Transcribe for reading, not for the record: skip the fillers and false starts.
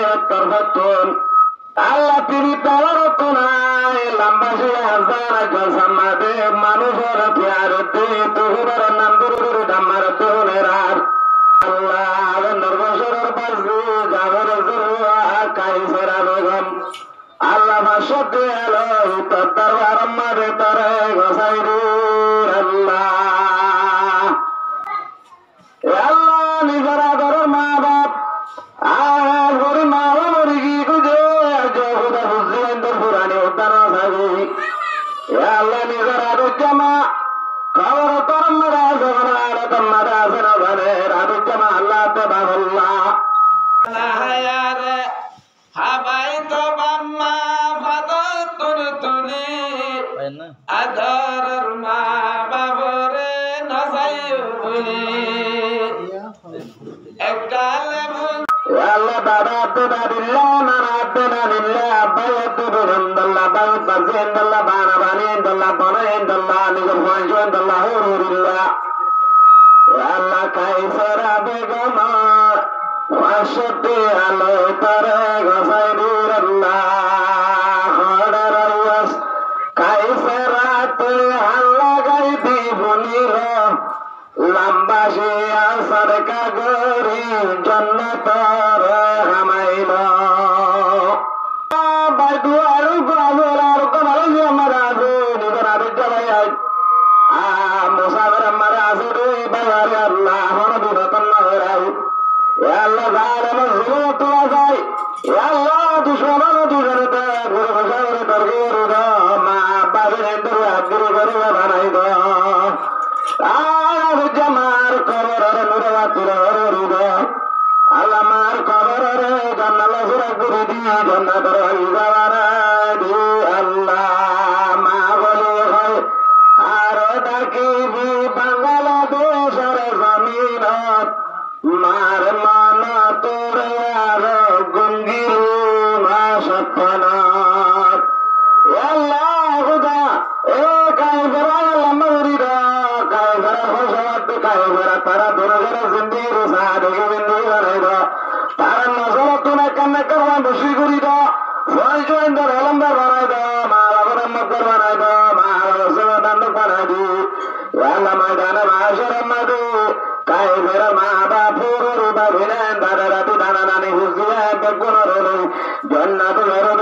উত্তর পশ্চিম আল্লাহ তিনি পাওয়ার তো নাই লম্বাসী হাজার সামাদে মানুষের চেয়ারতে তোর নাম দূর আমার তোনের আল্লাহ নরবসরের পাশে যাবের কাইসেরা বেগম আল্লাহ ভাষতে এলো তোর দরবার মারে তরে গোসাই আল্লাহ আল্লাহ নিজের আদর মা বাপ আর গরি মা বাবরি কি খুঁজে জহুদা বুঝলেন তোর পুরানি উদ্যান থাকি আল্লাহ নিজের আদর জামা খবর তোর মারা যখন আলো তোর মারা আছে না জানে আদর জামা আল্লাহ তো বাবল্লাহ হাবাই তো বাম্মা ফাদর তুলি তুলি আদর মা বাবরে নসাই বলি আল্লাহ বাবা আব্দুল আদিল্লাহ নানা আব্দুল আদিল্লাহ আব্বাই আব্দুল আলহামদুলিল্লাহ বাবা বাজি আলহামদুলিল্লাহ বানা বানি আলহামদুলিল্লাহ বানা আলহামদুলিল্লাহ নিজের ফাঁসু আলহামদুলিল্লাহ হুরুল্লাহ আল্লাহ কাইসারা বেগম ফাঁসতে আলো তারে গোসাই আল্লাহ খড়ার আওয়াজ কাইসারা তুই আল্লাহ গাইবি বলিল লম্বাসী আসার কাগরি জন্নত হামাইল বাইদুয়ার গাজলার কমাল আমার আছে নিজের আবেগ জ্বালাই মুসাফের আমার আছে রে বাজারে আল্লাহ হন বিরতন নগরাই আল্লাহ জালেম জুলুম তোলা যায় আল্লাহ দুশমন দুজনতে ঘুরে বসা করে তর্কের মা বাবের হেন্দ্র আগ্রি করে বানাই দ জামার কবরের নুরবাতির হরিদ আল্লামার কবরের জান্নাত সুরা করে দি জান্নাতের হইজাওয়ারা দি আল্লাহ মা বলে হয় আর ডাকিবি বাংলাদেশের জমিনত মার মান তোর আর গঙ্গির মাসপনাত আল্লাহ খুদা এ কাইফেরা লম্বরিদা কাইফেরা খোশাবাদ কাইফেরা তারা দুরজরা জিন্দির সাদেগে বিন্দি বানাইদ তারা নজরত তুনা কান্না করবা বসি করিদ ফয়জু ইন্দর আলমদার বানাইদ মা বাবার মদ্দার বানাইদ মা বাবার দান্ড বানাইদি আল্লাহ ময়দানে মাশার মাদু কাইফেরা মা বাপুর রুবা ভিলেন দাদা দাদি দানা নানি হুজিয়া বেগুন রলি জন্নাত রোদ